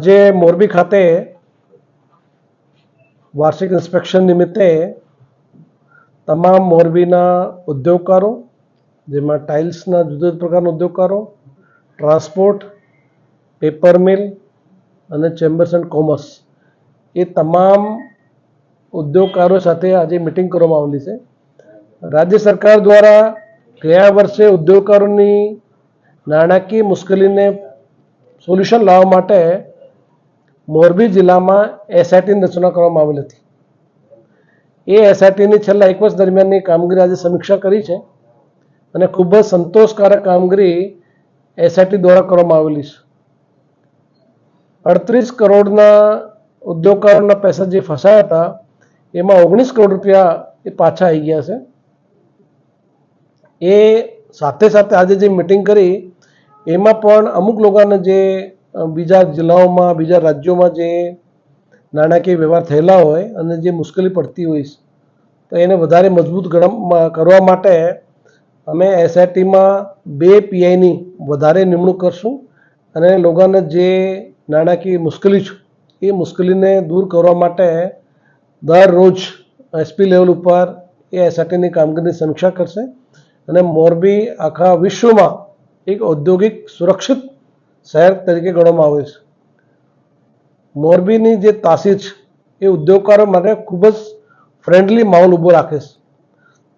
આજે મોરબી ખાતે વાર્ષિક ઇન્સ્પેક્શન નિમિત્તે તમામ મોરબીના ઉદ્યોગકારો, જેમાં ટાઇલ્સના જુદા જુદા પ્રકારના ઉદ્યોગકારો, ટ્રાન્સપોર્ટ, પેપર મિલ અને ચેમ્બર્સ એન્ડ કોમર્સ એ તમામ ઉદ્યોગકારો સાથે આજે મિટિંગ કરવામાં આવેલી છે. રાજ્ય સરકાર દ્વારા ગયા વર્ષે ઉદ્યોગકારોની નાણાકીય મુશ્કેલીને સોલ્યુશન લાવવા માટે મોરબી જિલ્લામાં એસઆઈટીની રચના કરવામાં આવેલી હતી. એ એસઆઈટીની છેલ્લા 1 વર્ષ દરમિયાનની કામગીરી આજે સમીક્ષા કરી છે અને ખૂબ જ સંતોષકારક કામગીરી એસઆઈટી દ્વારા કરવામાં આવેલી છે. 38 કરોડના ઉદ્યોગકારોના પૈસા જે ફસાયા હતા એમાં 19 કરોડ રૂપિયા એ પાછા આવી ગયા છે. એ સાથે સાથે આજે જે મિટિંગ કરી એમાં પણ અમુક લોકોને જે બીજા જિલ્લાઓમાં, બીજા રાજ્યોમાં જે નાણાકીય વ્યવહાર થયેલા હોય અને જે મુશ્કેલી પડતી હોય તો એને વધારે મજબૂત કરવા માટે અમે એસઆઈટીમાં 2 પીઆઈની વધારે નિમણૂક કરશું અને લોકોને જે નાણાકીય મુશ્કેલી છે એ મુશ્કેલીને દૂર કરવા માટે દરરોજ એસપી લેવલ ઉપર એ એસઆઈટીની કામગીરીની સમીક્ષા કરશે અને મોરબી આખા વિશ્વમાં એક ઔદ્યોગિક સુરક્ષિત શહેર તરીકે ગણવામાં આવે છે. મોરબીની જે તાસીર છે એ ઉદ્યોગકારો માટે ખૂબ જ ફ્રેન્ડલી માહોલ ઊભો રાખે છે.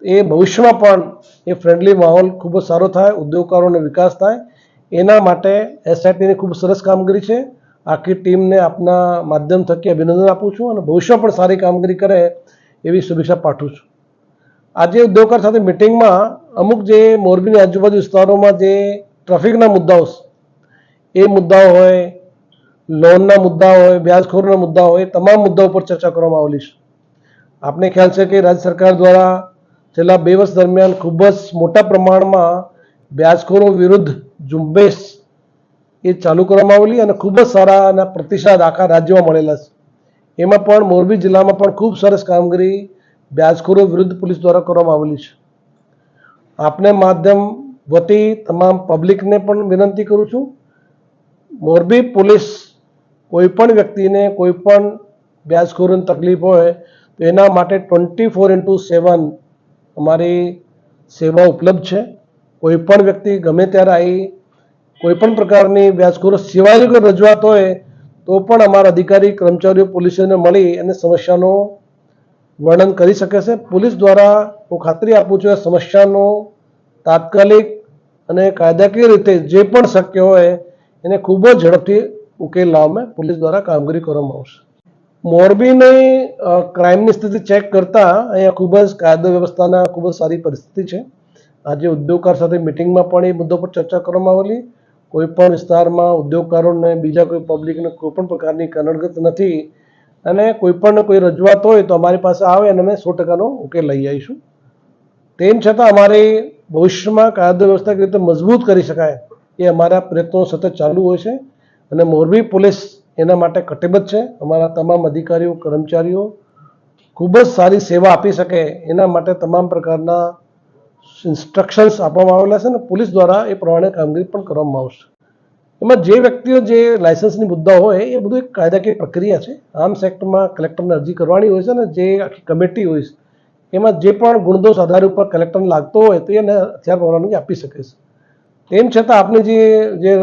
એ ભવિષ્યમાં પણ એ ફ્રેન્ડલી માહોલ ખૂબ જ સારો થાય, ઉદ્યોગકારોનો વિકાસ થાય, એના માટે એસઆઈટીની ખૂબ સરસ કામગીરી છે. આખી ટીમને આપના માધ્યમ થકી અભિનંદન આપું છું અને ભવિષ્યમાં પણ સારી કામગીરી કરે એવી શુભેચ્છા પાઠવું છું. આજે ઉદ્યોગકાર સાથે મિટિંગમાં અમુક જે મોરબીની આજુબાજુ વિસ્તારોમાં જે ટ્રાફિકના મુદ્દાઓ એ મુદ્દાઓ હોય, લોનના મુદ્દા હોય, વ્યાજખોરીના મુદ્દા હોય, એ તમામ મુદ્દાઓ પર ચર્ચા કરવામાં આવેલી છે. આપને ખ્યાલ છે કે રાજ્ય સરકાર દ્વારા છેલ્લા 2 વર્ષ દરમિયાન ખૂબ જ મોટા પ્રમાણમાં વ્યાજખોરો વિરુદ્ધ ઝુંબેશ એ ચાલુ કરવામાં આવેલી અને ખૂબ જ સારા અને પ્રતિસાદ આખા રાજ્યમાં મળેલા છે. એમાં પણ મોરબી જિલ્લામાં પણ ખૂબ સરસ કામગીરી વ્યાજખોરો વિરુદ્ધ પોલીસ દ્વારા કરવામાં આવેલી છે. આપને માધ્યમ વતી તમામ પબ્લિકને પણ વિનંતી કરું છું, મોરબી પોલીસ કોઈ પણ વ્યક્તિને કોઈ પણ વ્યાજખોરીની તકલીફ હોય તો એના માટે 24/7 અમારી સેવા ઉપલબ્ધ છે. કોઈ પણ વ્યક્તિ ગમે ત્યારે આવી કોઈ પણ પ્રકારની વ્યાજખોરો સિવાયની કોઈ રજૂઆત હોય તો પણ અમારા અધિકારી કર્મચારીઓ પોલીસોને મળી અને સમસ્યાનું વર્ણન કરી શકે છે. પોલીસ દ્વારા હું ખાતરી આપું છું કે સમસ્યાનો તાત્કાલિક અને કાયદાકીય રીતે જે પણ શક્ય હોય એને ખૂબ જ ઝડપથી ઉકેલ લાવવામાં પોલીસ દ્વારા કામગીરી કરવામાં આવશે. મોરબીની ક્રાઇમની સ્થિતિ ચેક કરતા અહીંયા ખૂબ જ કાયદો વ્યવસ્થાના ખૂબ જ સારી પરિસ્થિતિ છે. આજે ઉદ્યોગકાર સાથે મિટિંગમાં પણ એ મુદ્દો પર ચર્ચા કરવામાં આવેલી. કોઈ પણ વિસ્તારમાં ઉદ્યોગકારોને બીજા કોઈ પબ્લિકને કોઈ પણ પ્રકારની કનડગત નથી અને કોઈ પણ કોઈ રજૂઆત હોય તો અમારી પાસે આવે અને અમે 100%નો ઉકેલ લઈ આવીશું. તેમ છતાં અમારે ભવિષ્યમાં કાયદો વ્યવસ્થા કેવી રીતે મજબૂત કરી શકાય એ અમારા પ્રયત્નો સતત ચાલુ હોય છે અને મોરબી પોલીસ એના માટે કટિબદ્ધ છે. અમારા તમામ અધિકારીઓ, કર્મચારીઓ ખૂબ જ સારી સેવા આપી શકે એના માટે તમામ પ્રકારના ઇન્સ્ટ્રક્શન્સ આપવામાં આવેલા છે અને પોલીસ દ્વારા એ પ્રમાણે કામગીરી પણ કરવામાં આવશે. એમાં જે વ્યક્તિઓ જે લાયસન્સની મુદ્દા હોય એ બધું એક કાયદાકીય પ્રક્રિયા છે. આર્મ્સ એક્ટમાં કલેક્ટરને અરજી કરવાની હોય છે અને જે આખી કમિટી હોય છે એમાં જે પણ ગુણદોષ આધાર ઉપર કલેક્ટરને લાગતો હોય તો એને હથિયાર પરવાનગી આપી શકે છે. તેમ છતાં આપને જે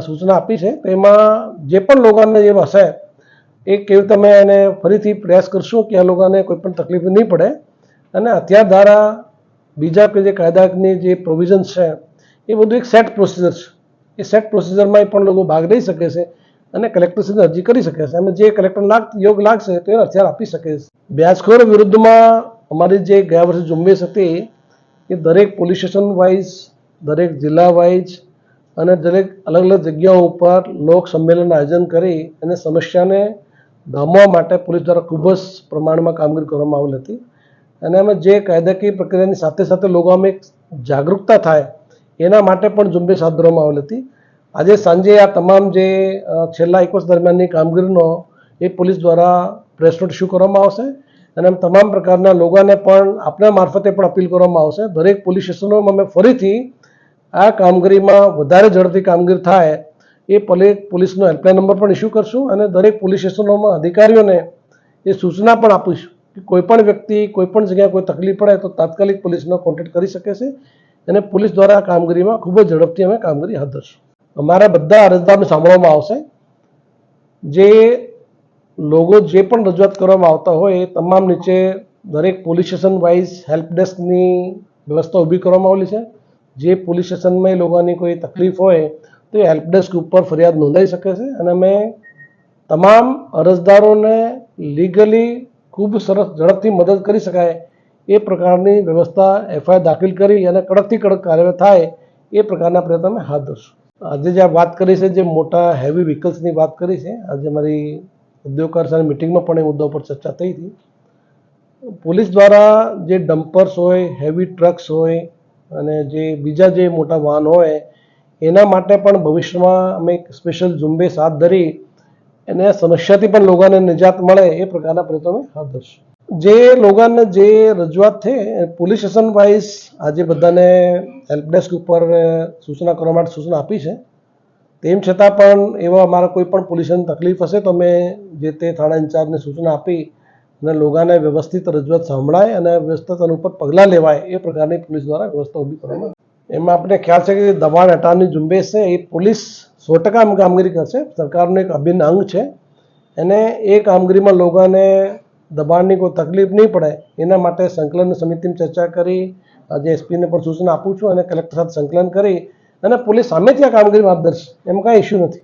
સૂચના આપી છે તેમાં જે પણ લોકોને જે હશે એ કેવી રીતે અમે એને ફરીથી પ્રયાસ કરશું કે આ લોકોને કોઈ પણ તકલીફ નહીં પડે અને હથિયાર ધારા બીજા જે કાયદાની જે પ્રોવિઝન્સ છે એ બધું એક સેટ પ્રોસિજર છે. એ સેટ પ્રોસિજરમાં પણ લોકો ભાગ લઈ શકે છે અને કલેક્ટરશ્રીને અરજી કરી શકે છે અને જે કલેક્ટર યોગ લાગશે તો એને હથિયાર આપી શકે છે. વ્યાજખોર વિરુદ્ધમાં અમારી જે ગયા વર્ષે ઝુંબેશ હતી એ દરેક પોલીસ સ્ટેશન વાઇઝ, દરેક જિલ્લા વાઇઝ અને દરેક અલગ અલગ જગ્યાઓ ઉપર લોક સંમેલનનું આયોજન કરી અને સમસ્યાને ધામવા માટે પોલીસ દ્વારા ખૂબ જ પ્રમાણમાં કામગીરી કરવામાં આવેલી હતી અને અમે જે કાયદાકીય પ્રક્રિયાની સાથે સાથે લોકોમાં એક જાગૃતતા થાય એના માટે પણ ઝુંબેશ હાથ ધરવામાં આવેલી હતી. આજે સાંજે આ તમામ જે છેલ્લા 1 વર્ષ દરમિયાનની કામગીરીનો એ પોલીસ દ્વારા પ્રેસ નોટ ઇસ્યુ કરવામાં આવશે અને તમામ પ્રકારના લોકોને પણ આપણા મારફતે પણ અપીલ કરવામાં આવશે. દરેક પોલીસ સ્ટેશનોમાં અમે ફરીથી આ કામગીરીમાં વધારે ઝડપથી કામગીરી થાય એ પોલીસનો હેલ્પલાઇન નંબર પણ ઇસ્યુ કરશું અને દરેક પોલીસ સ્ટેશનોમાં અધિકારીઓને એ સૂચના પણ આપીશું કે કોઈ પણ વ્યક્તિ કોઈ પણ જગ્યાએ કોઈ તકલીફ પડે તો તાત્કાલિક પોલીસનો કોન્ટેક્ટ કરી શકે છે અને પોલીસ દ્વારા કામગીરીમાં ખૂબ જ ઝડપથી અમે કામગીરી હાથ ધરશું. અમારા બધા અરજદારને સાંભળવામાં આવશે. જે લોકો જે પણ રજૂઆત કરવામાં આવતા હોય એ તમામ નીચે દરેક પોલીસ સ્ટેશન વાઇઝ હેલ્પ ડેસ્કની વ્યવસ્થા ઊભી કરવામાં આવેલી છે. જે પોલીસ સ્ટેશનમાં એ લોકોની કોઈ તકલીફ હોય તો એ હેલ્પ ડેસ્ક ઉપર ફરિયાદ નોંધાઈ શકે છે અને અમે તમામ અરજદારોને લીગલી ખૂબ સરસ ઝડપથી મદદ કરી શકાય એ પ્રકારની વ્યવસ્થા એફઆઈઆર દાખલ કરી અને કડકથી કડક કાર્યવાહી થાય એ પ્રકારના પ્રયત્ન અમે હાથ ધરશું. આજે જે વાત કરી છે, જે મોટા હેવી વ્હીકલ્સની વાત કરી છે, આજે મારી ઉદ્યોગકાર સાથે મિટિંગમાં પણ એ મુદ્દા ઉપર ચર્ચા થઈ હતી. પોલીસ દ્વારા જે ડમ્પર્સ હોય, હેવી ટ્રક્સ હોય અને જે બીજા જે મોટા વાહન હોય એના માટે પણ ભવિષ્યમાં અમે એક સ્પેશિયલ ઝુંબેશ હાથ ધરી એને સમસ્યાથી પણ લોકોને નિજાત મળે એ પ્રકારના પ્રયત્નો અમે હાથ ધરશું. જે લોકોને જે રજૂઆત થઈ પોલીસ સ્ટેશન વાઇઝ આજે બધાને હેલ્પ ડેસ્ક ઉપર સૂચના કરવા માટે સૂચના આપી છે. તેમ છતાં પણ એવા અમારા કોઈ પણ પોલીસની તકલીફ હશે તો અમે જે તે થાણા ઇન્ચાર્જને સૂચના આપી અને લોકોને વ્યવસ્થિત રજૂઆત સાંભળાય અને વ્યવસ્થિત એના ઉપર પગલાં લેવાય એ પ્રકારની પોલીસ દ્વારા વ્યવસ્થા ઊભી કરવામાં. એમાં આપણે ખ્યાલ છે કે દબાણ હટાવવાની ઝુંબેશ છે એ પોલીસ 100% કામગીરી કરશે. સરકારનું એક અભિન્ન અંગ છે અને એ કામગીરીમાં લોકોને દબાણની કોઈ તકલીફ નહીં પડે એના માટે સંકલન સમિતિની ચર્ચા કરી આજે એસપીને પણ સૂચના આપું છું અને કલેક્ટર સાથે સંકલન કરી અને પોલીસ સામેથી આ કામગીરી હાથ ધરશે. એમાં કાંઈ ઇસ્યુ નથી.